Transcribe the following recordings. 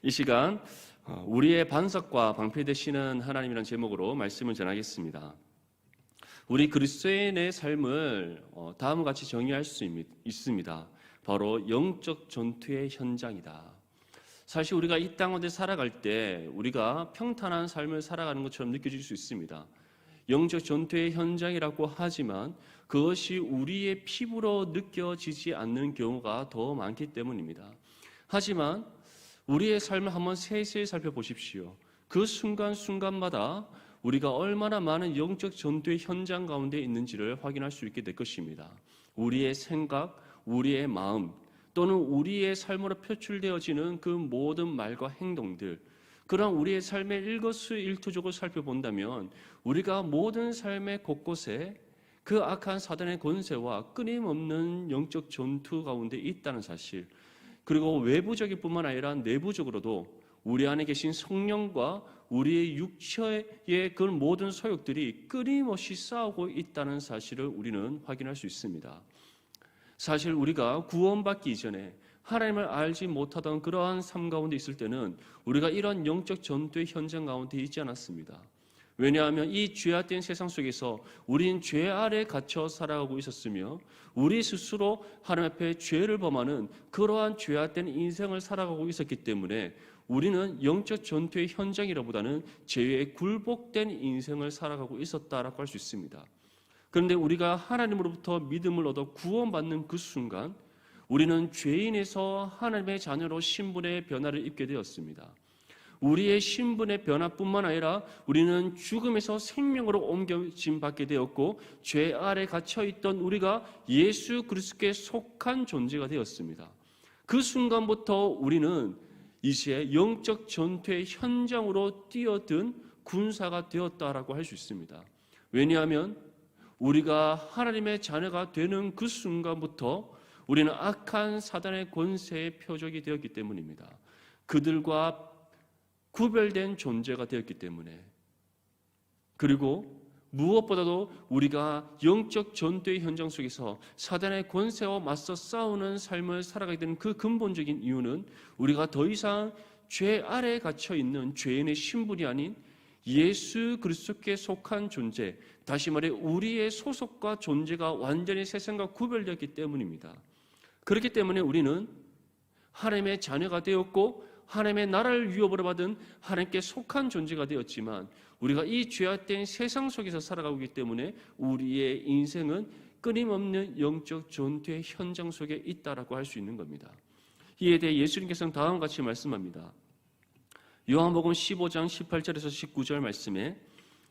이 시간 우리의 반석과 방패 되시는 하나님이라는 제목으로 말씀을 전하겠습니다. 우리 그리스도인의 삶을 다음과 같이 정의할 수 있습니다. 바로 영적 전투의 현장이다. 사실 우리가 이 땅 가운데 살아갈 때 우리가 평탄한 삶을 살아가는 것처럼 느껴질 수 있습니다. 영적 전투의 현장이라고 하지만 그것이 우리의 피부로 느껴지지 않는 경우가 더 많기 때문입니다. 하지만 우리의 삶을 한번 세세히 살펴보십시오. 그 순간순간마다 우리가 얼마나 많은 영적 전투의 현장 가운데 있는지를 확인할 수 있게 될 것입니다. 우리의 생각, 우리의 마음, 또는 우리의 삶으로 표출되어지는 그 모든 말과 행동들, 그런 우리의 삶의 일거수일투족을 살펴본다면 우리가 모든 삶의 곳곳에 그 악한 사단의 권세와 끊임없는 영적 전투 가운데 있다는 사실, 그리고 외부적일 뿐만 아니라 내부적으로도 우리 안에 계신 성령과 우리의 육체의 그 모든 소욕들이 끊임없이 싸우고 있다는 사실을 우리는 확인할 수 있습니다. 사실 우리가 구원받기 이전에 하나님을 알지 못하던 그러한 삶 가운데 있을 때는 우리가 이런 영적 전투의 현장 가운데 있지 않았습니다. 왜냐하면 이 죄악된 세상 속에서 우리는 죄 아래 갇혀 살아가고 있었으며 우리 스스로 하나님 앞에 죄를 범하는 그러한 죄악된 인생을 살아가고 있었기 때문에 우리는 영적 전투의 현장이라보다는 죄에 굴복된 인생을 살아가고 있었다라고 할 수 있습니다. 그런데 우리가 하나님으로부터 믿음을 얻어 구원받는 그 순간 우리는 죄인에서 하나님의 자녀로 신분의 변화를 입게 되었습니다. 우리의 신분의 변화뿐만 아니라 우리는 죽음에서 생명으로 옮겨짐 받게 되었고 죄 아래 갇혀있던 우리가 예수 그리스도께 속한 존재가 되었습니다. 그 순간부터 우리는 이제 영적 전투의 현장으로 뛰어든 군사가 되었다라고 할 수 있습니다. 왜냐하면 우리가 하나님의 자녀가 되는 그 순간부터 우리는 악한 사단의 권세의 표적이 되었기 때문입니다. 그들과 구별된 존재가 되었기 때문에, 그리고 무엇보다도 우리가 영적 전투의 현장 속에서 사단의 권세와 맞서 싸우는 삶을 살아가게 되는 그 근본적인 이유는 우리가 더 이상 죄 아래에 갇혀 있는 죄인의 신분이 아닌 예수 그리스도께 속한 존재, 다시 말해 우리의 소속과 존재가 완전히 세상과 구별되었기 때문입니다. 그렇기 때문에 우리는 하나님의 자녀가 되었고 하나님의 나라를 유업으로 받은 하나님께 속한 존재가 되었지만 우리가 이 죄악된 세상 속에서 살아가고 있기 때문에 우리의 인생은 끊임없는 영적 전투의 현장 속에 있다라고 할 수 있는 겁니다. 이에 대해 예수님께서는 다음과 같이 말씀합니다. 요한복음 15장 18절에서 19절 말씀에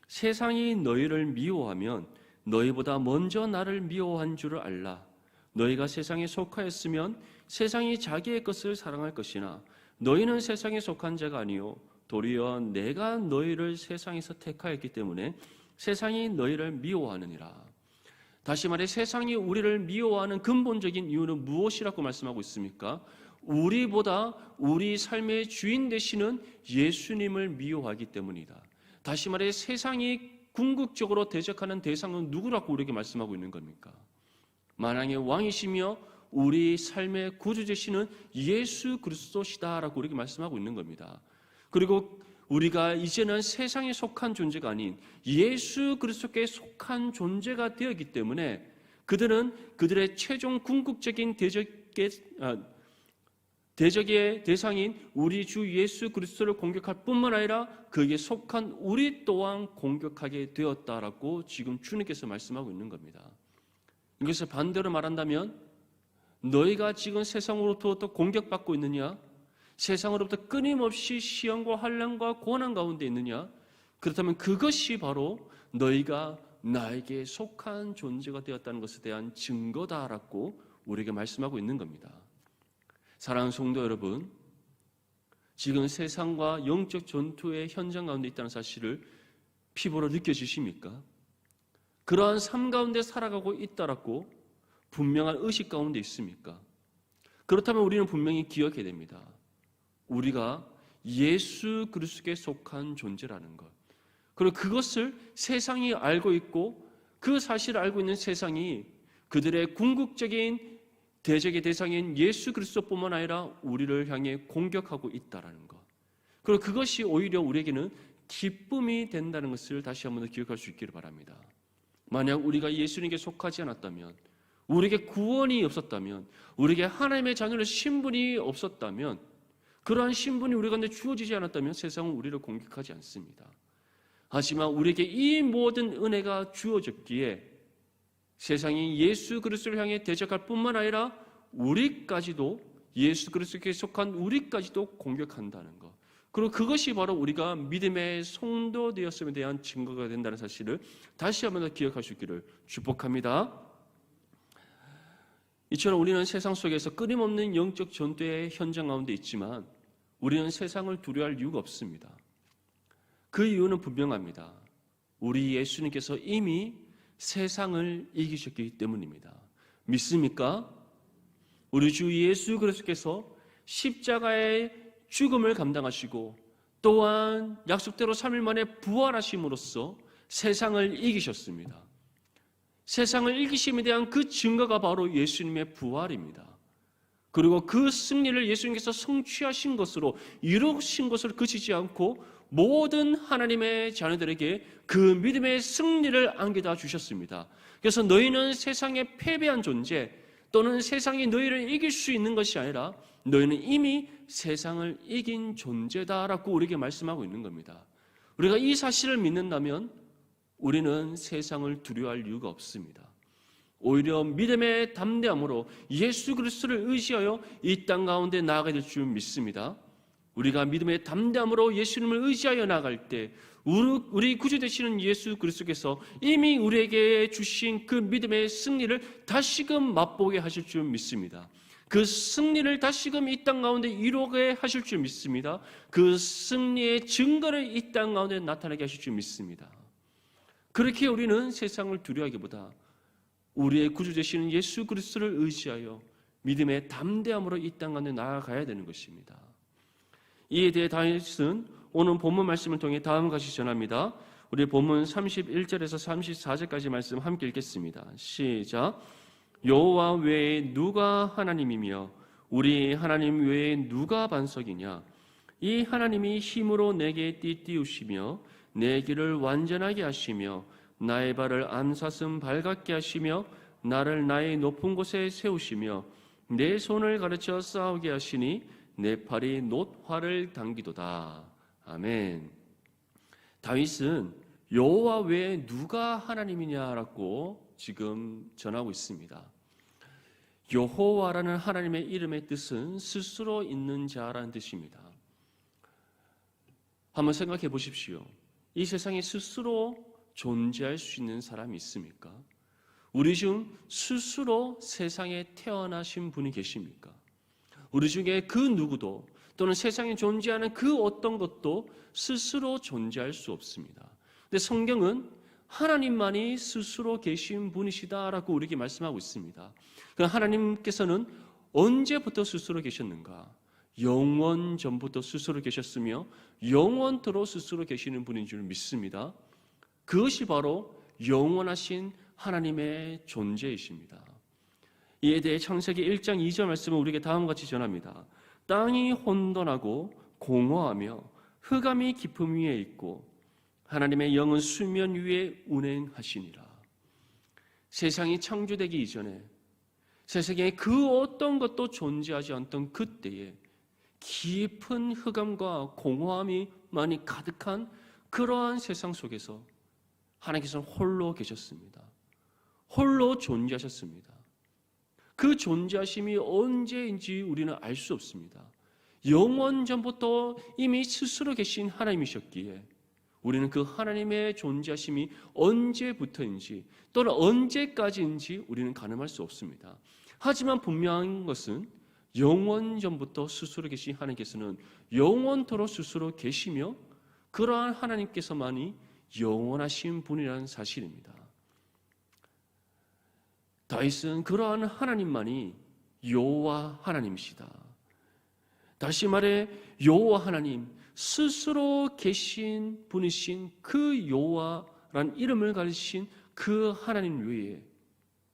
세상이 너희를 미워하면 너희보다 먼저 나를 미워한 줄을 알라. 너희가 세상에 속하였으면 세상이 자기의 것을 사랑할 것이나 너희는 세상에 속한 자가 아니요 도리어 내가 너희를 세상에서 택하였기 때문에 세상이 너희를 미워하느니라. 다시 말해 세상이 우리를 미워하는 근본적인 이유는 무엇이라고 말씀하고 있습니까? 우리보다 우리 삶의 주인 되시는 예수님을 미워하기 때문이다. 다시 말해 세상이 궁극적으로 대적하는 대상은 누구라고 우리에게 말씀하고 있는 겁니까? 만왕의 왕이시며 우리 삶의 구주되시는 예수 그리스도시다라고 우리에게 말씀하고 있는 겁니다. 그리고 우리가 이제는 세상에 속한 존재가 아닌 예수 그리스도께 속한 존재가 되었기 때문에 그들은 그들의 최종 궁극적인 대적의 대상인 우리 주 예수 그리스도를 공격할 뿐만 아니라 그에게 속한 우리 또한 공격하게 되었다라고 지금 주님께서 말씀하고 있는 겁니다. 이것을 반대로 말한다면 너희가 지금 세상으로부터 공격받고 있느냐? 세상으로부터 끊임없이 시험과 환난과 고난 가운데 있느냐? 그렇다면 그것이 바로 너희가 나에게 속한 존재가 되었다는 것에 대한 증거다라고 우리에게 말씀하고 있는 겁니다. 사랑하는 성도 여러분, 지금 세상과 영적 전투의 현장 가운데 있다는 사실을 피부로 느껴지십니까? 그러한 삶 가운데 살아가고 있다라고 분명한 의식 가운데 있습니까? 그렇다면 우리는 분명히 기억해야 됩니다. 우리가 예수 그리스도께 속한 존재라는 것. 그리고 그것을 세상이 알고 있고 그 사실을 알고 있는 세상이 그들의 궁극적인 대적의 대상인 예수 그리스도뿐만 아니라 우리를 향해 공격하고 있다라는 것. 그리고 그것이 오히려 우리에게는 기쁨이 된다는 것을 다시 한번 더 기억할 수 있기를 바랍니다. 만약 우리가 예수님께 속하지 않았다면, 우리에게 구원이 없었다면, 우리에게 하나님의 자녀의 신분이 없었다면, 그러한 신분이 우리 가운데 주어지지 않았다면 세상은 우리를 공격하지 않습니다. 하지만 우리에게 이 모든 은혜가 주어졌기에 세상이 예수 그리스도를 향해 대적할 뿐만 아니라 우리까지도, 예수 그리스도께 속한 우리까지도 공격한다는 것. 그리고 그것이 바로 우리가 믿음의 성도 되었음에 대한 증거가 된다는 사실을 다시 한번 더 기억할 수 있기를 축복합니다. 이처럼 우리는 세상 속에서 끊임없는 영적 전투의 현장 가운데 있지만 우리는 세상을 두려워할 이유가 없습니다. 그 이유는 분명합니다. 우리 예수님께서 이미 세상을 이기셨기 때문입니다. 믿습니까? 우리 주 예수 그리스도께서 십자가의 죽음을 감당하시고 또한 약속대로 3일 만에 부활하심으로써 세상을 이기셨습니다. 세상을 이기심에 대한 그 증거가 바로 예수님의 부활입니다. 그리고 그 승리를 예수님께서 성취하신 것으로, 이루신 것으로 그치지 않고 모든 하나님의 자녀들에게 그 믿음의 승리를 안겨다 주셨습니다. 그래서 너희는 세상에 패배한 존재 또는 세상이 너희를 이길 수 있는 것이 아니라 너희는 이미 세상을 이긴 존재다라고 우리에게 말씀하고 있는 겁니다. 우리가 이 사실을 믿는다면 우리는 세상을 두려워할 이유가 없습니다. 오히려 믿음의 담대함으로 예수 그리스도를 의지하여 이 땅 가운데 나아가야 될 줄 믿습니다. 우리가 믿음의 담대함으로 예수님을 의지하여 나아갈 때 우리 구주 되시는 예수 그리스도께서 이미 우리에게 주신 그 믿음의 승리를 다시금 맛보게 하실 줄 믿습니다. 그 승리를 다시금 이 땅 가운데 이루게 하실 줄 믿습니다. 그 승리의 증거를 이 땅 가운데 나타나게 하실 줄 믿습니다. 그렇게 우리는 세상을 두려워하기보다 우리의 구주 되시는 예수 그리스도를 의지하여 믿음의 담대함으로 이 땅 가운데 나아가야 되는 것입니다. 이에 대해 다윗은 오늘 본문 말씀을 통해 다음과 같이 전합니다. 우리 본문 31절에서 34절까지 말씀 함께 읽겠습니다. 시작. 여호와 외에 누가 하나님이며 우리 하나님 외에 누가 반석이냐? 이 하나님이 힘으로 내게 띠띠우시며 내 길을 완전하게 하시며 나의 발을 암사슴 발같게 하시며 나를 나의 높은 곳에 세우시며 내 손을 가르쳐 싸우게 하시니 내 팔이 놋화를 당기도다. 아멘. 다윗은 여호와 외에 누가 하나님이냐라고 지금 전하고 있습니다. 여호와라는 하나님의 이름의 뜻은 스스로 있는 자라는 뜻입니다. 한번 생각해 보십시오. 이 세상에 스스로 존재할 수 있는 사람이 있습니까? 우리 중 스스로 세상에 태어나신 분이 계십니까? 우리 중에 그 누구도 또는 세상에 존재하는 그 어떤 것도 스스로 존재할 수 없습니다. 근데 성경은 하나님만이 스스로 계신 분이시다라고 우리에게 말씀하고 있습니다. 그 하나님께서는 언제부터 스스로 계셨는가? 영원 전부터 스스로 계셨으며 영원토록 스스로 계시는 분인 줄 믿습니다. 그것이 바로 영원하신 하나님의 존재이십니다. 이에 대해 창세기 1장 2절 말씀은 우리에게 다음과 같이 전합니다. 땅이 혼돈하고 공허하며 흑암이 깊음 위에 있고 하나님의 영은 수면 위에 운행하시니라. 세상이 창조되기 이전에 세상에 그 어떤 것도 존재하지 않던 그때에 깊은 흑암과 공허함이 많이 가득한 그러한 세상 속에서 하나님께서는 홀로 계셨습니다. 홀로 존재하셨습니다. 그 존재하심이 언제인지 우리는 알 수 없습니다. 영원 전부터 이미 스스로 계신 하나님이셨기에 우리는 그 하나님의 존재하심이 언제부터인지 또는 언제까지인지 우리는 가늠할 수 없습니다. 하지만 분명한 것은 영원 전부터 스스로 계신 하나님께서는 영원토록 스스로 계시며 그러한 하나님께서만이 영원하신 분이라는 사실입니다. 다윗은 그러한 하나님만이 여호와 하나님이시다. 다시 말해 여호와 하나님, 스스로 계신 분이신 그 여호와라는 이름을 가지신 그 하나님 외에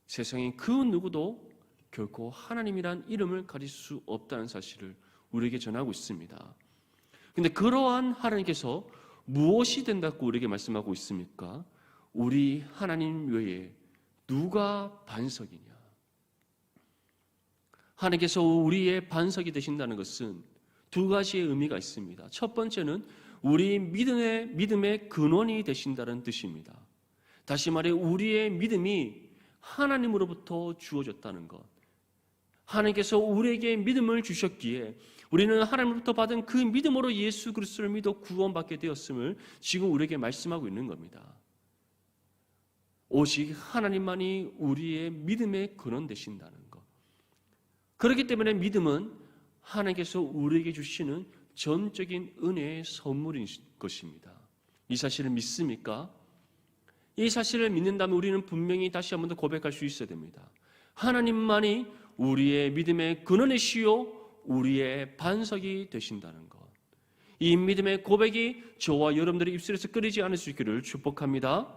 세상에 그 누구도 결코 하나님이란 이름을 가질 수 없다는 사실을 우리에게 전하고 있습니다. 근데 그러한 하나님께서 무엇이 된다고 우리에게 말씀하고 있습니까? 우리 하나님 외에 누가 반석이냐? 하나님께서 우리의 반석이 되신다는 것은 두 가지의 의미가 있습니다. 첫 번째는 우리 믿음의 근원이 되신다는 뜻입니다. 다시 말해 우리의 믿음이 하나님으로부터 주어졌다는 것. 하나님께서 우리에게 믿음을 주셨기에 우리는 하나님으로부터 받은 그 믿음으로 예수 그리스도를 믿어 구원받게 되었음을 지금 우리에게 말씀하고 있는 겁니다. 오직 하나님만이 우리의 믿음의 근원 되신다는 것. 그렇기 때문에 믿음은 하나님께서 우리에게 주시는 전적인 은혜의 선물인 것입니다. 이 사실을 믿습니까? 이 사실을 믿는다면 우리는 분명히 다시 한 번 더 고백할 수 있어야 됩니다. 하나님만이 우리의 믿음의 근원이시요 우리의 반석이 되신다는 것. 이 믿음의 고백이 저와 여러분들의 입술에서 끊이지 않을 수 있기를 축복합니다.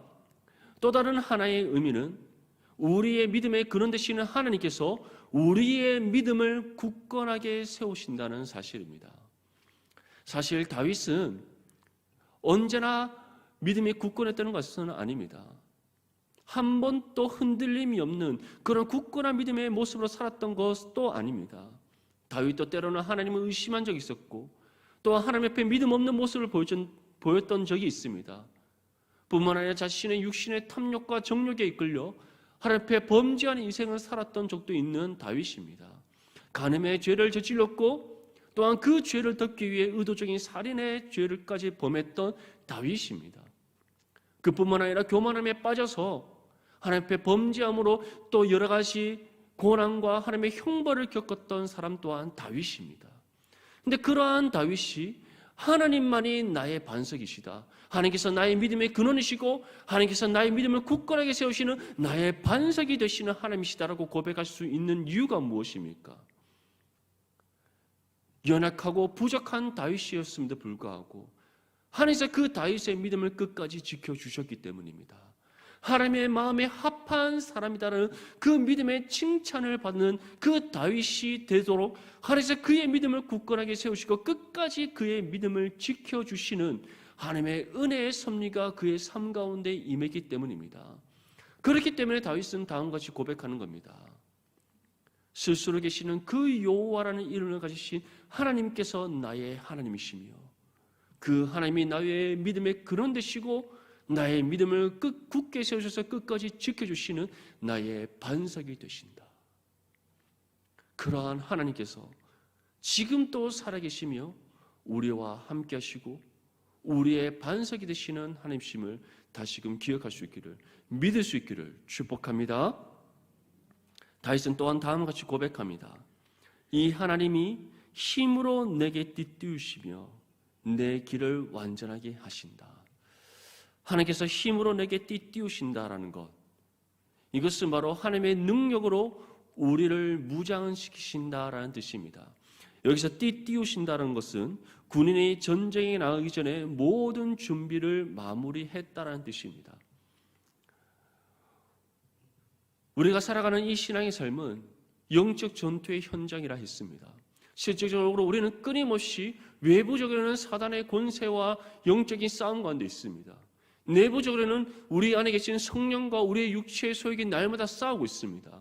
또 다른 하나의 의미는 우리의 믿음의 근원 되시는 하나님께서 우리의 믿음을 굳건하게 세우신다는 사실입니다. 사실 다윗은 언제나 믿음이 굳건했다는 것은 아닙니다. 한 번도 흔들림이 없는 그런 굳건한 믿음의 모습으로 살았던 것도 아닙니다. 다윗도 때로는 하나님을 의심한 적이 있었고 또 하나님 앞에 믿음 없는 모습을 보였던 적이 있습니다. 뿐만 아니라 자신의 육신의 탐욕과 정욕에 이끌려 하나님 앞에 범죄한 인생을 살았던 적도 있는 다윗입니다. 간음의 죄를 저질렀고 또한 그 죄를 덮기 위해 의도적인 살인의 죄를까지 범했던 다윗입니다. 그뿐만 아니라 교만함에 빠져서 하나님 앞에 범죄함으로 또 여러 가지 고난과 하나님의 형벌을 겪었던 사람 또한 다윗입니다. 그런데 그러한 다윗이 하나님만이 나의 반석이시다. 하나님께서 나의 믿음의 근원이시고 하나님께서 나의 믿음을 굳건하게 세우시는 나의 반석이 되시는 하나님이시다라고 고백할 수 있는 이유가 무엇입니까? 연약하고 부족한 다윗이었음에도 불구하고 하나님께서 그 다윗의 믿음을 끝까지 지켜주셨기 때문입니다. 하나님의 마음에 합한 사람이다라는 그 믿음의 칭찬을 받는 그 다윗이 되도록 하나님께서 그의 믿음을 굳건하게 세우시고 끝까지 그의 믿음을 지켜주시는 하나님의 은혜의 섭리가 그의 삶 가운데 임했기 때문입니다. 그렇기 때문에 다윗은 다음과 같이 고백하는 겁니다. 스스로 계시는 그 여호와라는 이름을 가지신 하나님께서 나의 하나님이시며 그 하나님이 나의 믿음의 근원 되시고 나의 믿음을 굳게 세우셔서 끝까지 지켜주시는 나의 반석이 되신다. 그러한 하나님께서 지금도 살아계시며 우리와 함께 하시고 우리의 반석이 되시는 하나님심을 다시금 기억할 수 있기를 믿을 수 있기를 축복합니다. 다윗은 또한 다음과 같이 고백합니다. 이 하나님이 힘으로 내게 띠띠우시며 내 길을 완전하게 하신다. 하나님께서 힘으로 내게 띠띠우신다라는 것, 이것은 바로 하나님의 능력으로 우리를 무장시키신다라는 뜻입니다. 여기서 띠띠우신다는 것은 군인이 전쟁에 나가기 전에 모든 준비를 마무리했다라는 뜻입니다. 우리가 살아가는 이 신앙의 삶은 영적 전투의 현장이라 했습니다. 실질적으로 우리는 끊임없이 외부적으로는 사단의 권세와 영적인 싸움 가운데 있습니다. 내부적으로는 우리 안에 계신 성령과 우리의 육체의 소욕이 날마다 싸우고 있습니다.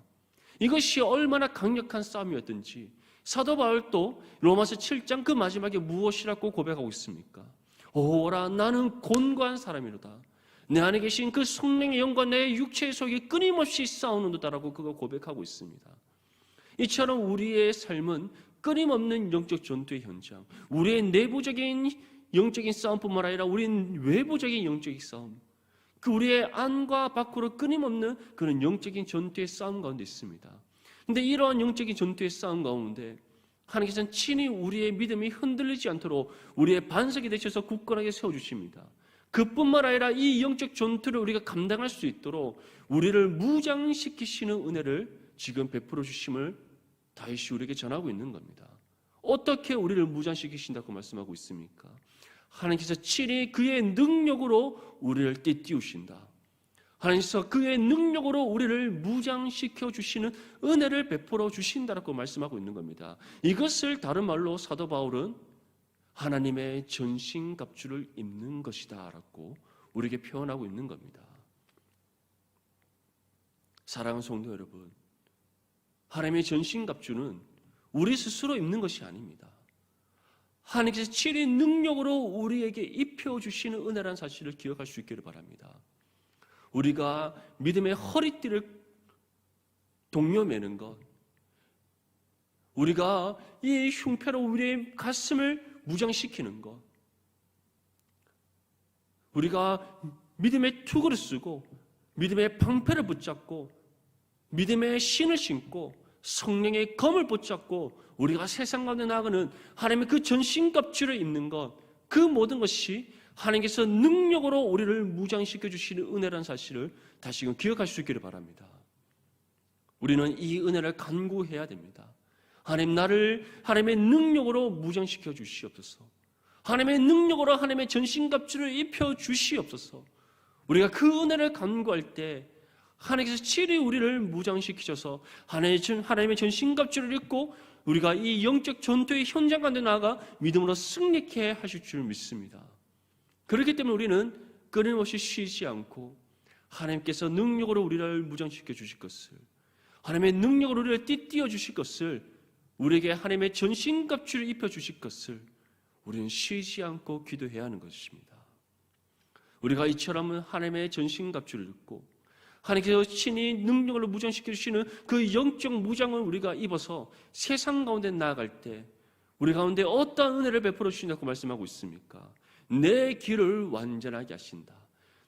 이것이 얼마나 강력한 싸움이었든지 사도 바울도 로마서 7장 그 마지막에 무엇이라고 고백하고 있습니까? 오라 나는 곤고한 사람이로다. 내 안에 계신 그 성령의 영과 내 육체의 소욕이 끊임없이 싸우는도다라고 그가 고백하고 있습니다. 이처럼 우리의 삶은 끊임없는 영적 전투의 현장, 우리의 내부적인 영적인 싸움뿐만 아니라 우리는 외부적인 영적인 싸움, 그 우리의 안과 밖으로 끊임없는 그런 영적인 전투의 싸움 가운데 있습니다. 그런데 이러한 영적인 전투의 싸움 가운데 하나님께서는 친히 우리의 믿음이 흔들리지 않도록 우리의 반석이 되셔서 굳건하게 세워주십니다. 그뿐만 아니라 이 영적 전투를 우리가 감당할 수 있도록 우리를 무장시키시는 은혜를 지금 베풀어 주심을 다윗이 우리에게 전하고 있는 겁니다. 어떻게 우리를 무장시키신다고 말씀하고 있습니까? 하나님께서 친히 그의 능력으로 우리를 띠띠우신다. 하나님께서 그의 능력으로 우리를 무장시켜 주시는 은혜를 베풀어 주신다라고 말씀하고 있는 겁니다. 이것을 다른 말로 사도 바울은 하나님의 전신갑주를 입는 것이다라고 우리에게 표현하고 있는 겁니다. 사랑하는 성도 여러분, 하나님의 전신갑주는 우리 스스로 입는 것이 아닙니다. 하나님께서 친히 능력으로 우리에게 입혀주시는 은혜라는 사실을 기억할 수 있기를 바랍니다. 우리가 믿음의 허리띠를 동여매는 것, 우리가 이 흉패로 우리의 가슴을 무장시키는 것, 우리가 믿음의 투구를 쓰고 믿음의 방패를 붙잡고 믿음의 신을 신고 성령의 검을 붙잡고 우리가 세상 가운데 나아가는 하나님의 그 전신갑주를 입는 것, 그 모든 것이 하나님께서 능력으로 우리를 무장시켜 주시는 은혜라는 사실을 다시금 기억할 수 있기를 바랍니다. 우리는 이 은혜를 간구해야 됩니다. 하나님, 나를 하나님의 능력으로 무장시켜 주시옵소서. 하나님의 능력으로 하나님의 전신갑주를 입혀 주시옵소서. 우리가 그 은혜를 간구할 때 하나님께서 친히 우리를 무장시키셔서 하나님의 전신갑주를 입고 우리가 이 영적 전투의 현장 가운데 나아가 믿음으로 승리케 하실 줄 믿습니다. 그렇기 때문에 우리는 끊임없이 쉬지 않고 하나님께서 능력으로 우리를 무장시켜 주실 것을, 하나님의 능력으로 우리를 띠띠어 주실 것을, 우리에게 하나님의 전신갑주를 입혀 주실 것을 우리는 쉬지 않고 기도해야 하는 것입니다. 우리가 이처럼 하나님의 전신갑주를 입고 하나님께서 친히 능력으로 무장시켜 주시는 그 영적 무장을 우리가 입어서 세상 가운데 나아갈 때 우리 가운데 어떠한 은혜를 베풀어 주신다고 말씀하고 있습니까? 내 길을 완전하게 하신다.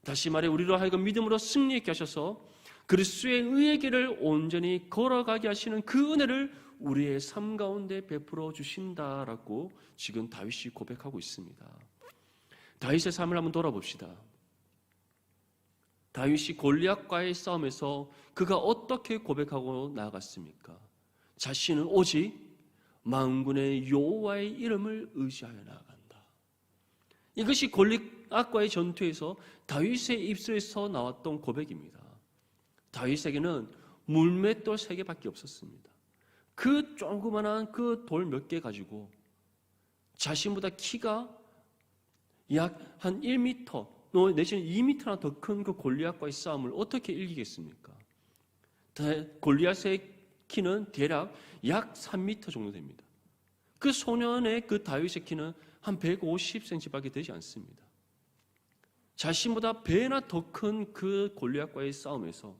다시 말해 우리로 하여금 믿음으로 승리하게 하셔서 그리스도의 의의 길을 온전히 걸어가게 하시는 그 은혜를 우리의 삶 가운데 베풀어 주신다라고 지금 다윗이 고백하고 있습니다. 다윗의 삶을 한번 돌아봅시다. 다윗이 골리앗과의 싸움에서 그가 어떻게 고백하고 나아갔습니까? 자신은 오직 만군의 여호와의 이름을 의지하여 나아간다. 이것이 골리앗과의 전투에서 다윗의 입술에서 나왔던 고백입니다. 다윗에게는 물맷돌 3개밖에 없었습니다. 그 조그만한 그 돌 몇 개 가지고 자신보다 키가 약 한 1m 내지는 2m나 더 큰 그 골리앗과의 싸움을 어떻게 이기겠습니까? 골리앗의 키는 대략 약 3m 정도 됩니다. 그 소년의 그 다윗의 키는 한 150cm밖에 되지 않습니다. 자신보다 배나 더 큰 그 골리앗과의 싸움에서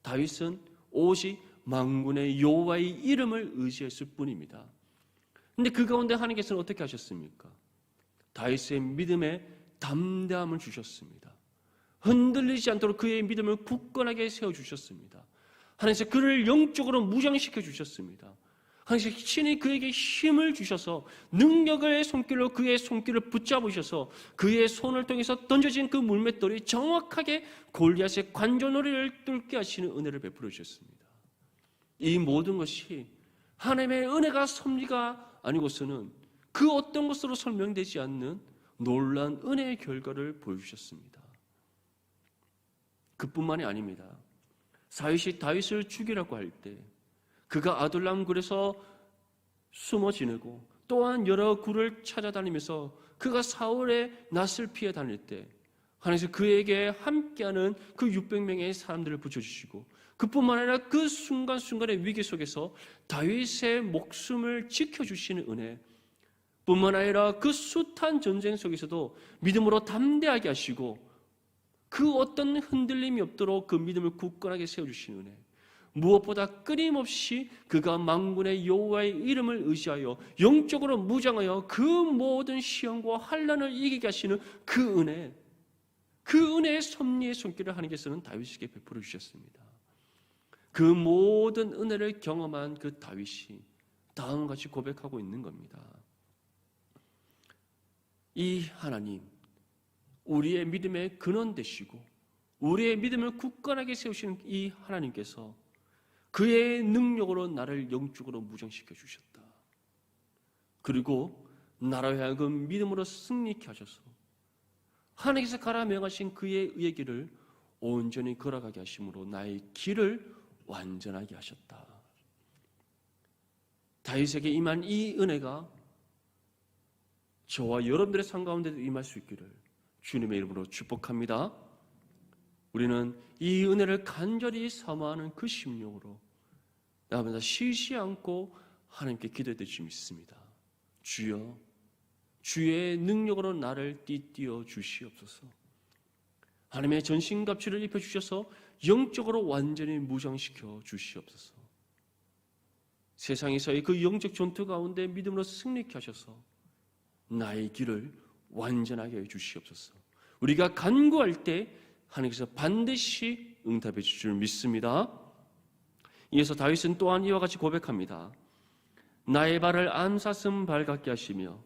다윗은 오직 만군의 여호와의 이름을 의지했을 뿐입니다. 그런데 그 가운데 하나님께서는 어떻게 하셨습니까? 다윗의 믿음에 담대함을 주셨습니다. 흔들리지 않도록 그의 믿음을 굳건하게 세워주셨습니다. 하나님께서 그를 영적으로 무장시켜 주셨습니다. 하나님께서 친히 그에게 힘을 주셔서 능력의 손길로 그의 손길을 붙잡으셔서 그의 손을 통해서 던져진 그 물맷돌이 정확하게 골리앗의 관조놀이를 뚫게 하시는 은혜를 베풀어 주셨습니다. 이 모든 것이 하나님의 은혜가 섭리가 아니고서는 그 어떤 것으로 설명되지 않는 놀라운 은혜의 결과를 보여주셨습니다. 그뿐만이 아닙니다. 사윗이 다윗을 죽이라고 할 때 그가 아둘람 굴에서 숨어 지내고 또한 여러 굴을 찾아다니면서 그가 사울의 낯을 피해 다닐 때 하나님께서 그에게 함께하는 그 600명의 사람들을 붙여주시고 그뿐만 아니라 그 순간순간의 위기 속에서 다윗의 목숨을 지켜주시는 은혜 뿐만 아니라 그 숱한 전쟁 속에서도 믿음으로 담대하게 하시고 그 어떤 흔들림이 없도록 그 믿음을 굳건하게 세워주시는 은혜, 무엇보다 끊임없이 그가 만군의 여호와의 이름을 의지하여 영적으로 무장하여 그 모든 시험과 환난을 이기게 하시는 그 은혜, 그 은혜의 섭리의 손길을 하나님께서는 다윗에게 베풀어 주셨습니다. 그 모든 은혜를 경험한 그 다윗이 다음과 같이 고백하고 있는 겁니다. 이 하나님, 우리의 믿음의 근원 되시고 우리의 믿음을 굳건하게 세우시는 이 하나님께서 그의 능력으로 나를 영적으로 무장시켜 주셨다. 그리고 나로 하여금 믿음으로 승리케 하셔서 하나님께서 가라 명하신 그의 의의 길을 온전히 걸어가게 하심으로 나의 길을 완전하게 하셨다. 다윗에게 임한 이 은혜가 저와 여러분들의 삶 가운데도 임할 수 있기를 주님의 이름으로 축복합니다. 우리는 이 은혜를 간절히 사모하는 그 심령으로 나아가면서 쉬지 않고 하나님께 기도해드릴 수 있습니다. 주여, 주의 능력으로 나를 띠띠어 주시옵소서. 하나님의 전신갑주를 입혀주셔서 영적으로 완전히 무장시켜 주시옵소서. 세상에서의 그 영적 전투 가운데 믿음으로 승리케 하셔서 나의 길을 완전하게 해 주시옵소서. 우리가 간구할 때 하나님께서 반드시 응답해 주실 줄 믿습니다. 이어서 다윗은 또한 이와 같이 고백합니다. 나의 발을 암사슴 발 같게 하시며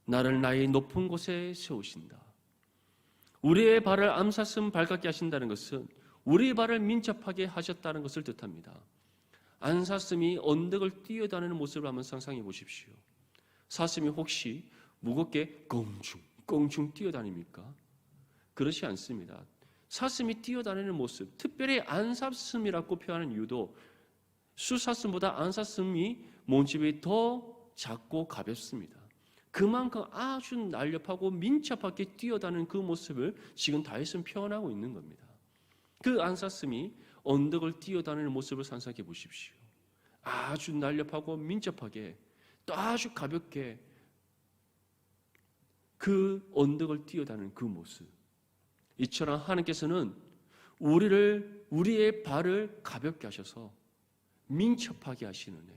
나를 나의 높은 곳에 세우신다. 우리의 발을 암사슴 발 같게 하신다는 것은 우리의 발을 민첩하게 하셨다는 것을 뜻합니다. 암사슴이 언덕을 뛰어다니는 모습을 한번 상상해 보십시오. 사슴이 혹시 무겁게 껑충 뛰어다닙니까? 그렇지 않습니다. 사슴이 뛰어다니는 모습, 특별히 안사슴이라고 표현하는 이유도 수사슴보다 안사슴이 몸집이 더 작고 가볍습니다. 그만큼 아주 날렵하고 민첩하게 뛰어다니는 그 모습을 지금 다윗은 표현하고 있는 겁니다. 그 안사슴이 언덕을 뛰어다니는 모습을 상상해 보십시오. 아주 날렵하고 민첩하게 또 아주 가볍게 그 언덕을 뛰어다니는 그 모습. 이처럼 하나님께서는 우리의 발을 가볍게 하셔서 민첩하게 하시는 애.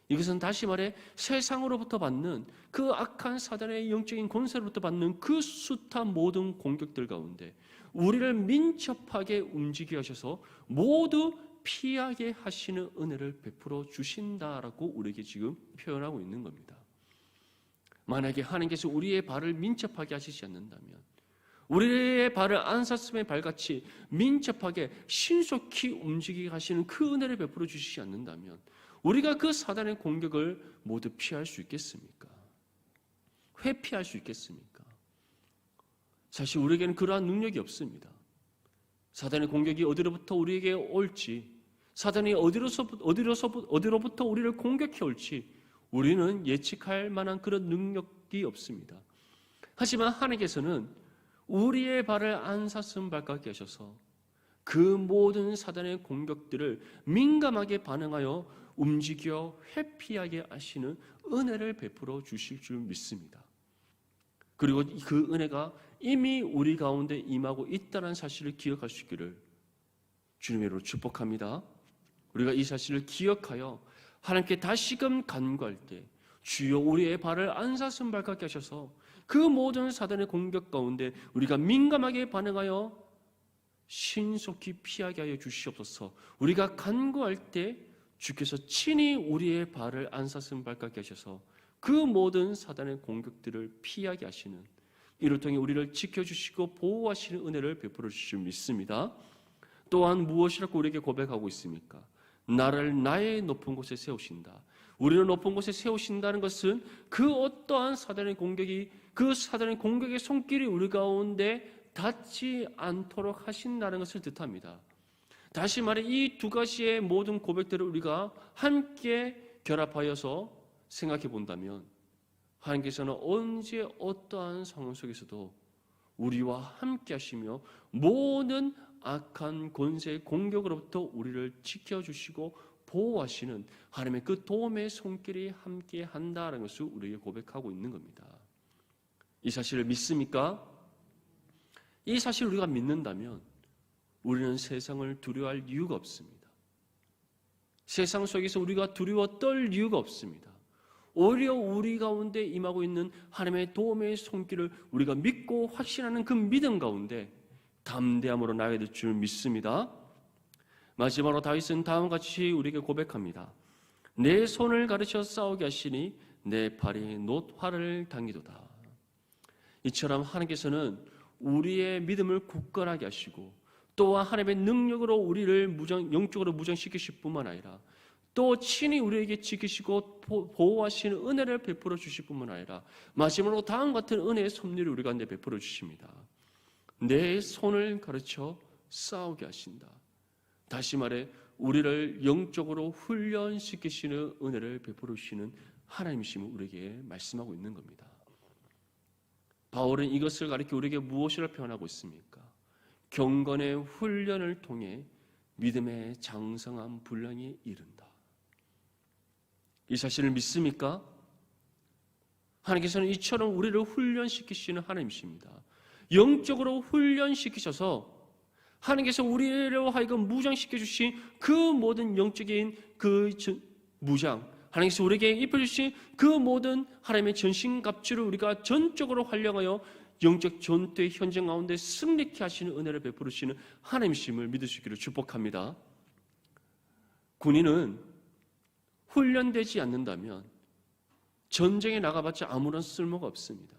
이것은 다시 말해 세상으로부터 받는 그 악한 사단의 영적인 권세로부터 받는 그 숱한 모든 공격들 가운데 우리를 민첩하게 움직이게 하셔서 모두 피하게 하시는 은혜를 베풀어 주신다라고 우리에게 지금 표현하고 있는 겁니다. 만약에 하나님께서 우리의 발을 민첩하게 하시지 않는다면, 우리의 발을 안사슴의 발같이 민첩하게 신속히 움직이게 하시는 그 은혜를 베풀어 주시지 않는다면 우리가 그 사단의 공격을 모두 피할 수 있겠습니까? 회피할 수 있겠습니까? 사실 우리에게는 그러한 능력이 없습니다. 사단의 공격이 어디로부터 우리에게 올지, 사단이 어디로부터 우리를 공격해 올지 우리는 예측할 만한 그런 능력이 없습니다. 하지만 하나님께서는 우리의 발을 안사슴 발 같게 하셔서 그 모든 사단의 공격들을 민감하게 반응하여 움직여 회피하게 하시는 은혜를 베풀어 주실 줄 믿습니다. 그리고 그 은혜가 이미 우리 가운데 임하고 있다는 사실을 기억할 수 있기를 주님의 이름으로 축복합니다. 우리가 이 사실을 기억하여 하나님께 다시금 간구할 때 주여 우리의 발을 안사슴 발 같게 하셔서 그 모든 사단의 공격 가운데 우리가 민감하게 반응하여 신속히 피하게 하여 주시옵소서. 우리가 간구할 때 주께서 친히 우리의 발을 안사슴 발 같게 하셔서 그 모든 사단의 공격들을 피하게 하시는, 이를 통해 우리를 지켜주시고 보호하시는 은혜를 베풀어 주실 믿습니다. 또한 무엇이라고 우리에게 고백하고 있습니까? 나를 나의 높은 곳에 세우신다. 우리를 높은 곳에 세우신다는 것은 그 어떠한 사단의 공격이, 그 사단의 공격의 손길이 우리 가운데 닿지 않도록 하신다는 것을 뜻합니다. 다시 말해 이 두 가지의 모든 고백들을 우리가 함께 결합하여서 생각해 본다면 하나님께서는 언제 어떠한 상황 속에서도 우리와 함께 하시며 모든 악한 권세의 공격으로부터 우리를 지켜주시고 보호하시는 하나님의 그 도움의 손길이 함께 한다는 것을 우리에게 고백하고 있는 겁니다. 이 사실을 믿습니까? 이 사실을 우리가 믿는다면 우리는 세상을 두려워할 이유가 없습니다. 세상 속에서 우리가 두려워 떨 이유가 없습니다. 오히려 우리 가운데 임하고 있는 하나님의 도움의 손길을 우리가 믿고 확신하는 그 믿음 가운데 담대함으로 나아가야 될 줄 믿습니다. 마지막으로 다윗은 다음과 같이 우리에게 고백합니다. 내 손을 가르쳐 싸우게 하시니 내 팔이 놋화를 당기도다. 이처럼 하나님께서는 우리의 믿음을 굳건하게 하시고 또한 하나님의 능력으로 우리를 영적으로 무장시키실 뿐만 아니라 또 친히 우리에게 지키시고 보호하시는 은혜를 베풀어 주실 뿐만 아니라 마지막으로 다음 같은 은혜의 섭리를 우리 가운데 베풀어 주십니다. 내 손을 가르쳐 싸우게 하신다. 다시 말해 우리를 영적으로 훈련시키시는 은혜를 베풀으시는 하나님이심을 우리에게 말씀하고 있는 겁니다. 바울은 이것을 가리켜 우리에게 무엇이라 표현하고 있습니까? 경건의 훈련을 통해 믿음의 장성한 분량에 이른다. 이 사실을 믿습니까? 하나님께서는 이처럼 우리를 훈련시키시는 하나님이십니다. 영적으로 훈련시키셔서 하나님께서 우리로 하여금 무장시켜 주신 그 모든 영적인 그 무장, 하나님께서 우리에게 입혀주신 그 모든 하나님의 전신갑주를 우리가 전적으로 활용하여 영적 전투의 현장 가운데 승리케 하시는 은혜를 베풀으시는 하나님이심을 믿을 수 있기를 축복합니다. 군인은 훈련되지 않는다면 전쟁에 나가봤자 아무런 쓸모가 없습니다.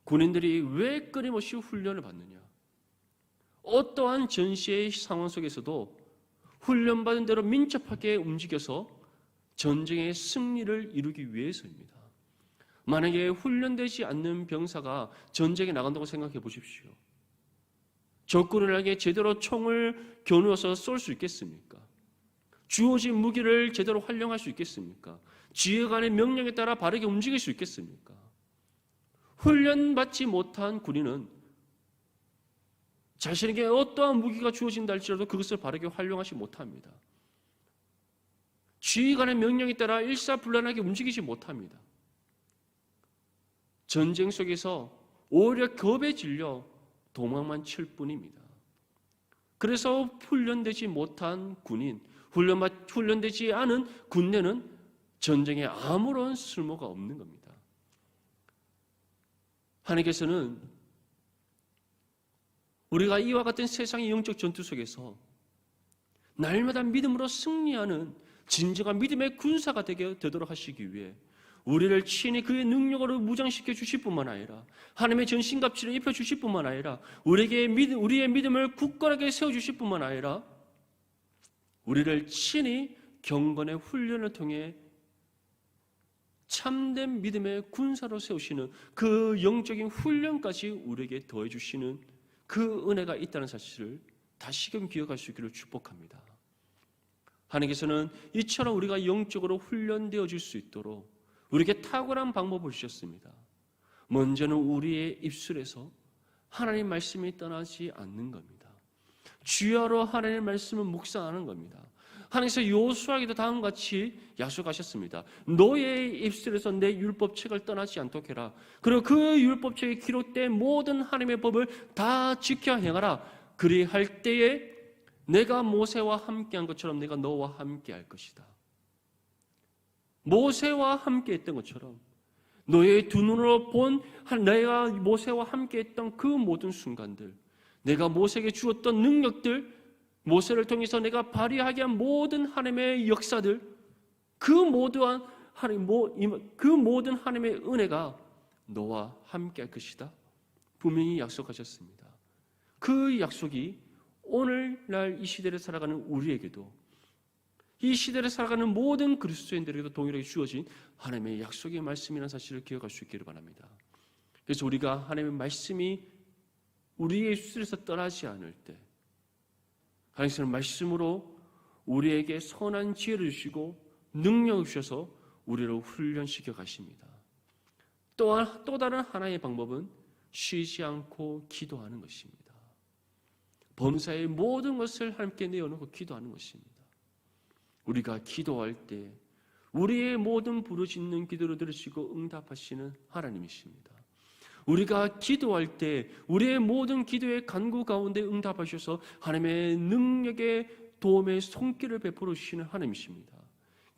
군인들이 왜 끊임없이 훈련을 받느냐? 어떠한 전시의 상황 속에서도 훈련받은 대로 민첩하게 움직여서 전쟁의 승리를 이루기 위해서입니다. 만약에 훈련되지 않는 병사가 전쟁에 나간다고 생각해 보십시오. 적군에게 제대로 총을 겨누어서 쏠 수 있겠습니까? 주어진 무기를 제대로 활용할 수 있겠습니까? 지휘관의 명령에 따라 바르게 움직일 수 있겠습니까? 훈련받지 못한 군인은 자신에게 어떠한 무기가 주어진다 할지라도 그것을 바르게 활용하지 못합니다. 지휘관의 명령에 따라 일사불란하게 움직이지 못합니다. 전쟁 속에서 오히려 겁에 질려 도망만 칠 뿐입니다. 그래서 훈련되지 못한 군인, 훈련되지 않은 군대는 전쟁에 아무런 쓸모가 없는 겁니다. 하나님께서는 우리가 이와 같은 세상의 영적 전투 속에서 날마다 믿음으로 승리하는 진정한 믿음의 군사가 되도록 하시기 위해 우리를 친히 그의 능력으로 무장시켜 주실 뿐만 아니라 하나님의 전신갑주를 입혀 주실 뿐만 아니라 우리의 믿음을 굳건하게 세워 주실 뿐만 아니라 우리를 친히 경건의 훈련을 통해 참된 믿음의 군사로 세우시는 그 영적인 훈련까지 우리에게 더해 주시는 그 은혜가 있다는 사실을 다시금 기억할 수 있기를 축복합니다. 하나님께서는 이처럼 우리가 영적으로 훈련되어질 수 있도록 우리에게 탁월한 방법을 주셨습니다. 먼저는 우리의 입술에서 하나님 말씀이 떠나지 않는 겁니다. 주야로 하나님의 말씀을 묵상하는 겁니다. 하나님께서 여호수아에게도 다음과 같이 약속하셨습니다. 너의 입술에서 내 율법책을 떠나지 않도록 해라. 그리고 그 율법책에 기록된 모든 하나님의 법을 다 지켜 행하라. 그리할 때에 내가 모세와 함께한 것처럼 내가 너와 함께할 것이다. 모세와 함께했던 것처럼 너의 두 눈으로 본 내가 모세와 함께했던 그 모든 순간들, 내가 모세에게 주었던 능력들, 모세를 통해서 내가 발휘하게 한 모든 하나님의 역사들, 그 모든 하나님의 은혜가 너와 함께할 것이다. 분명히 약속하셨습니다. 그 약속이 오늘날 이 시대를 살아가는 우리에게도, 이 시대를 살아가는 모든 그리스도인들에게도 동일하게 주어진 하나님의 약속의 말씀이라는 사실을 기억할 수 있기를 바랍니다. 그래서 우리가 하나님의 말씀이 우리의 입술에서 떠나지 않을 때 하나님께서는 말씀으로 우리에게 선한 지혜를 주시고 능력을 주셔서 우리를 훈련시켜 가십니다. 또 다른 하나의 방법은 쉬지 않고 기도하는 것입니다. 범사의 모든 것을 하나님께 내어놓고 기도하는 것입니다. 우리가 기도할 때 우리의 모든 부르짖는 기도를 들으시고 응답하시는 하나님이십니다. 우리가 기도할 때 우리의 모든 기도의 간구 가운데 응답하셔서 하나님의 능력의 도움의 손길을 베풀어 주시는 하나님이십니다.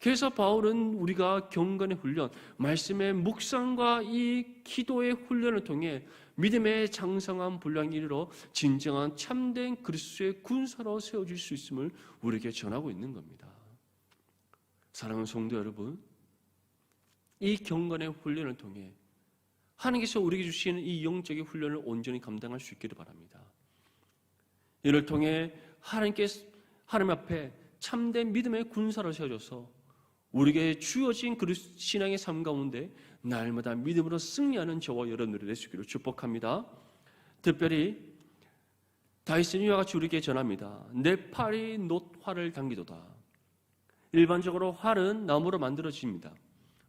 그래서 바울은 우리가 경건의 훈련, 말씀의 묵상과 이 기도의 훈련을 통해 믿음의 장성한 분량에 이르러 진정한 참된 그리스도의 군사로 세워질 수 있음을 우리에게 전하고 있는 겁니다. 사랑하는 성도 여러분, 이 경건의 훈련을 통해 하나님께서 우리에게 주시는 이 영적인 훈련을 온전히 감당할 수 있기를 바랍니다. 이를 통해 하나님 앞에 참된 믿음의 군사로 세워져서 우리에게 주어진 신앙의 삶 가운데 날마다 믿음으로 승리하는 저와 여러분들이 될 수 있기를 축복합니다. 특별히 다윗은 이와 같이 우리에게 전합니다. 내 팔이 놋 활을 당기도다. 일반적으로 활은 나무로 만들어집니다.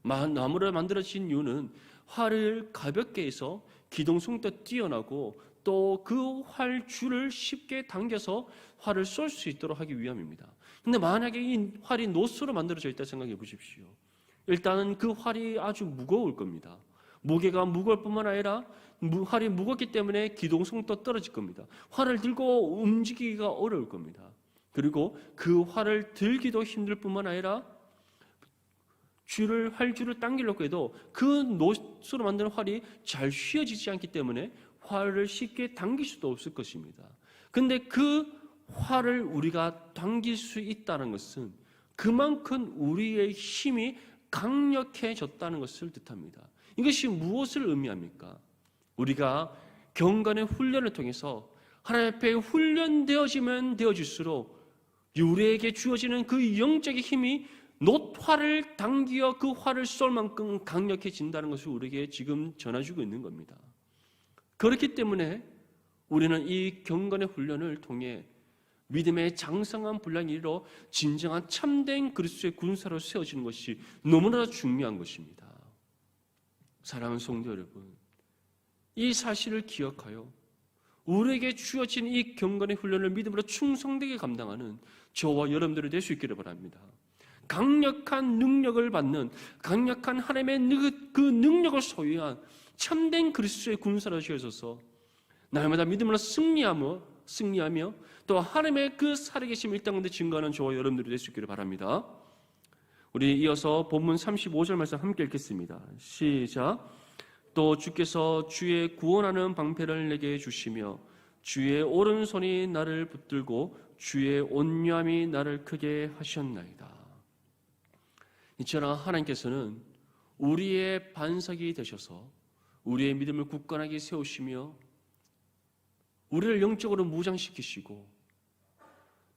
나무로 만들어진 이유는 활을 가볍게 해서 기동성도 뛰어나고 또 그 활줄을 쉽게 당겨서 활을 쏠 수 있도록 하기 위함입니다. 근데 만약에 이 활이 놋으로 만들어져 있다 생각해 보십시오. 일단은 그 활이 아주 무거울 겁니다. 무게가 무거울 뿐만 아니라 활이 무겁기 때문에 기동성도 떨어질 겁니다. 활을 들고 움직이기가 어려울 겁니다. 그리고 그 활을 들기도 힘들 뿐만 아니라 활줄을 당기려고 해도 그 놋으로 만든 활이 잘 휘어지지 않기 때문에 활을 쉽게 당길 수도 없을 것입니다. 근데 그 활을 우리가 당길 수 있다는 것은 그만큼 우리의 힘이 강력해졌다는 것을 뜻합니다. 이것이 무엇을 의미합니까? 우리가 경건의 훈련을 통해서 하나님 앞에 훈련되어지면 되어질수록 우리에게 주어지는 그 영적인 힘이 놋활을 당기어 그 활을 쏠 만큼 강력해진다는 것을 우리에게 지금 전해주고 있는 겁니다. 그렇기 때문에 우리는 이 경건의 훈련을 통해 믿음의 장성한 분량이 이르러 진정한 참된 그리스도의 군사로 세워지는 것이 너무나 중요한 것입니다. 사랑하는 성도 여러분, 이 사실을 기억하여 우리에게 주어진 이 경건의 훈련을 믿음으로 충성되게 감당하는 저와 여러분들이 될 수 있기를 바랍니다. 강력한 능력을 받는, 강력한 하나님의 그 능력을 소유한 참된 그리스도의 군사로 되어져서 날마다 믿음으로 승리하며 또 하나님의 그 살아계심 이 땅 가운데 증거하는 저와 여러분들이 될 수 있기를 바랍니다. 우리 이어서 본문 35절 말씀 함께 읽겠습니다. 시작. 또 주께서 주의 구원하는 방패를 내게 주시며 주의 오른손이 나를 붙들고 주의 온유함이 나를 크게 하셨나이다. 이처럼 하나님께서는 우리의 반석이 되셔서 우리의 믿음을 굳건하게 세우시며 우리를 영적으로 무장시키시고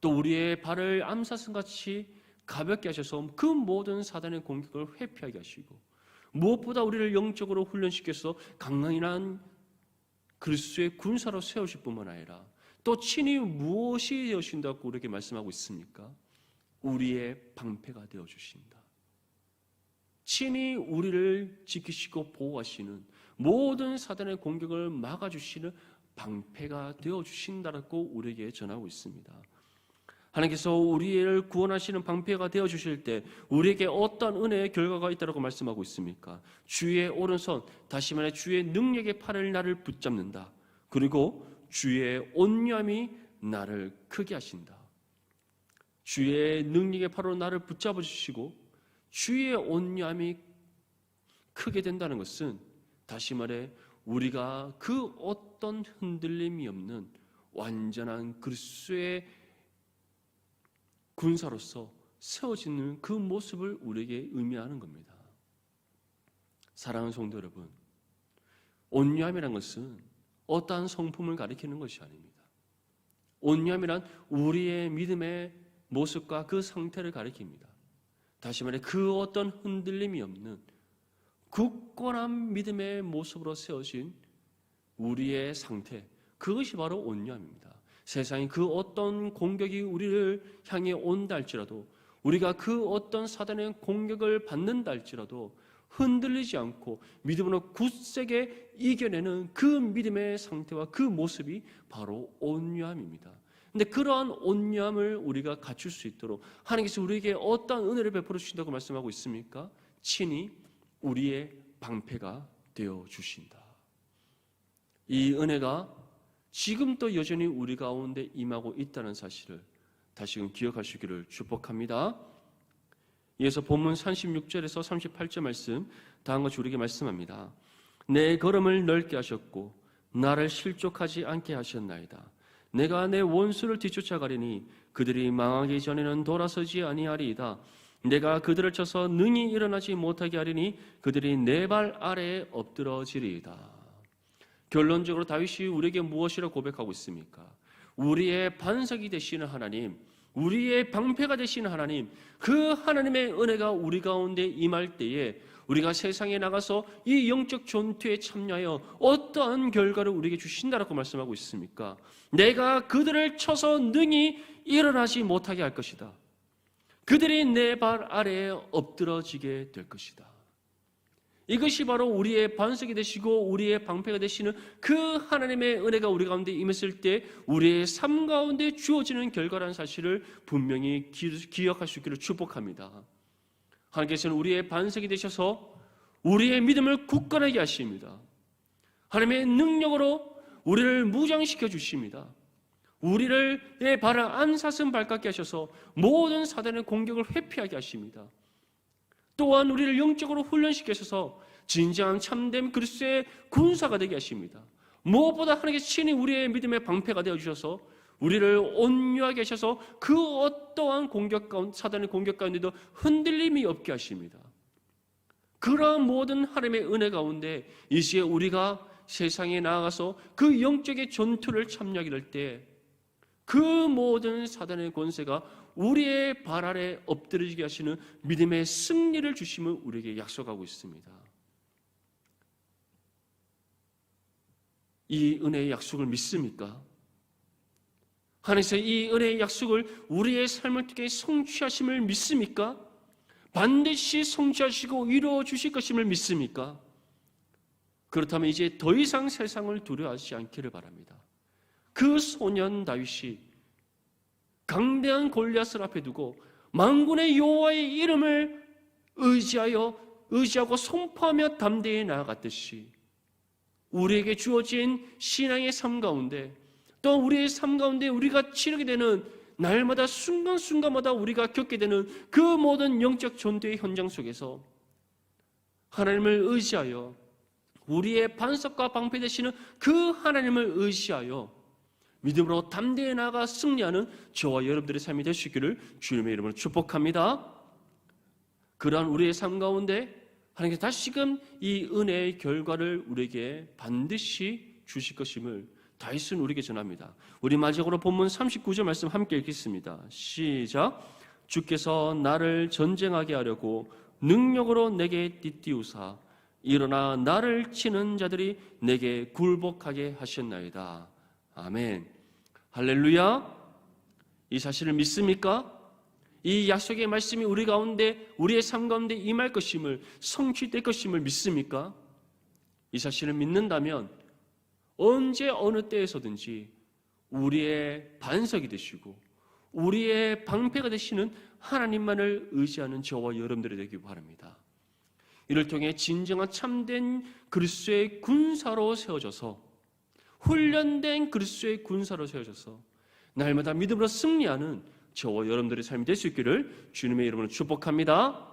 또 우리의 발을 암사슴같이 가볍게 하셔서 그 모든 사단의 공격을 회피하게 하시고 무엇보다 우리를 영적으로 훈련시켜서 강건한 그리스도의 군사로 세우실 뿐만 아니라 또 친히 무엇이 되어주신다고 우리에게 말씀하고 있습니까? 우리의 방패가 되어주신다. 친히 우리를 지키시고 보호하시는 모든 사단의 공격을 막아주시는 방패가 되어주신다라고 우리에게 전하고 있습니다. 하나님께서 우리를 구원하시는 방패가 되어주실 때 우리에게 어떤 은혜의 결과가 있다고 말씀하고 있습니까? 주의 오른손, 다시 말해 주의 능력의 팔을 나를 붙잡는다. 그리고 주의 온유함이 나를 크게 하신다. 주의 능력의 팔로 나를 붙잡아 주시고 주의 온유함이 크게 된다는 것은 다시 말해 우리가 그 어떤 흔들림이 없는 완전한 그리스도의 군사로서 세워지는 그 모습을 우리에게 의미하는 겁니다. 사랑하는 성도 여러분, 온유함이란 것은 어떠한 성품을 가리키는 것이 아닙니다. 온유함이란 우리의 믿음의 모습과 그 상태를 가리킵니다. 다시 말해 그 어떤 흔들림이 없는 굳건한 믿음의 모습으로 세워진 우리의 상태, 그것이 바로 온유함입니다. 세상에 그 어떤 공격이 우리를 향해 온다 할지라도 우리가 그 어떤 사단의 공격을 받는다 할지라도 흔들리지 않고 믿음으로 굳세게 이겨내는 그 믿음의 상태와 그 모습이 바로 온유함입니다. 근데 그러한 온유함을 우리가 갖출 수 있도록 하나님께서 우리에게 어떤 은혜를 베풀어 주신다고 말씀하고 있습니까? 친히 우리의 방패가 되어 주신다. 이 은혜가 지금도 여전히 우리 가운데 임하고 있다는 사실을 다시금 기억하시기를 축복합니다. 이어서 본문 36절에서 38절 말씀 다음과 같이 우리에게 말씀합니다. 내 걸음을 넓게 하셨고 나를 실족하지 않게 하셨나이다. 내가 내 원수를 뒤쫓아가리니 그들이 망하기 전에는 돌아서지 아니하리이다. 내가 그들을 쳐서 능히 일어나지 못하게 하리니 그들이 내 발 아래에 엎드러지리이다. 결론적으로 다윗이 우리에게 무엇이라고 고백하고 있습니까? 우리의 반석이 되시는 하나님, 우리의 방패가 되시는 하나님, 그 하나님의 은혜가 우리 가운데 임할 때에 우리가 세상에 나가서 이 영적 전투에 참여하여 어떠한 결과를 우리에게 주신다라고 말씀하고 있습니까? 내가 그들을 쳐서 능히 일어나지 못하게 할 것이다. 그들이 내 발 아래에 엎드러지게 될 것이다. 이것이 바로 우리의 반석이 되시고 우리의 방패가 되시는 그 하나님의 은혜가 우리 가운데 임했을 때 우리의 삶 가운데 주어지는 결과라는 사실을 분명히 기억할 수 있기를 축복합니다. 하나님께서는 우리의 반석이 되셔서 우리의 믿음을 굳건하게 하십니다. 하나님의 능력으로 우리를 무장시켜 주십니다. 우리를 내 발을 안사슴 발갛게 하셔서 모든 사단의 공격을 회피하게 하십니다. 또한 우리를 영적으로 훈련시키셔서 진정한 참된 그리스도의 군사가 되게 하십니다. 무엇보다 하나님께서 친히 우리의 믿음의 방패가 되어주셔서 우리를 온유하게 하셔서 그 어떠한 공격 가운데, 사단의 공격 가운데도 흔들림이 없게 하십니다. 그러한 모든 하나님의 은혜 가운데 이제 우리가 세상에 나아가서 그 영적인 전투를 참여하게 될 때 그 모든 사단의 권세가 우리의 발 아래 엎드러지게 하시는 믿음의 승리를 주심을 우리에게 약속하고 있습니다. 이 은혜의 약속을 믿습니까? 하나님께서 이 은혜의 약속을 우리의 삶을 통해 성취하심을 믿습니까? 반드시 성취하시고 이루어 주실 것임을 믿습니까? 그렇다면 이제 더 이상 세상을 두려워하지 않기를 바랍니다. 그 소년 다윗이 강대한 골리앗을 앞에 두고 만군의 여호와의 이름을 의지하고 선포하며 담대히 나아갔듯이 우리에게 주어진 신앙의 삶 가운데 또 우리의 삶 가운데 우리가 치르게 되는 날마다 순간순간마다 우리가 겪게 되는 그 모든 영적 전투의 현장 속에서 하나님을 의지하여 우리의 반석과 방패 되시는 그 하나님을 의지하여 믿음으로 담대히 나아가 승리하는 저와 여러분들의 삶이 될 수 있기를 주님의 이름으로 축복합니다. 그러한 우리의 삶 가운데 하나님께서 다시금 이 은혜의 결과를 우리에게 반드시 주실 것임을 다윗은 우리에게 전합니다. 우리 마지막으로 본문 39절 말씀 함께 읽겠습니다. 시작. 주께서 나를 전쟁하게 하려고 능력으로 내게 띠띠우사 일어나 나를 치는 자들이 내게 굴복하게 하셨나이다. 아멘. 할렐루야. 이 사실을 믿습니까? 이 약속의 말씀이 우리 가운데 우리의 삶 가운데 임할 것임을 성취될 것임을 믿습니까? 이 사실을 믿는다면 언제 어느 때에서든지 우리의 반석이 되시고 우리의 방패가 되시는 하나님만을 의지하는 저와 여러분들이 되기 바랍니다. 이를 통해 진정한 참된 그리스도의 군사로 세워져서 훈련된 그리스도의 군사로 세워져서 날마다 믿음으로 승리하는 저와 여러분들의 삶이 될 수 있기를 주님의 이름으로 축복합니다.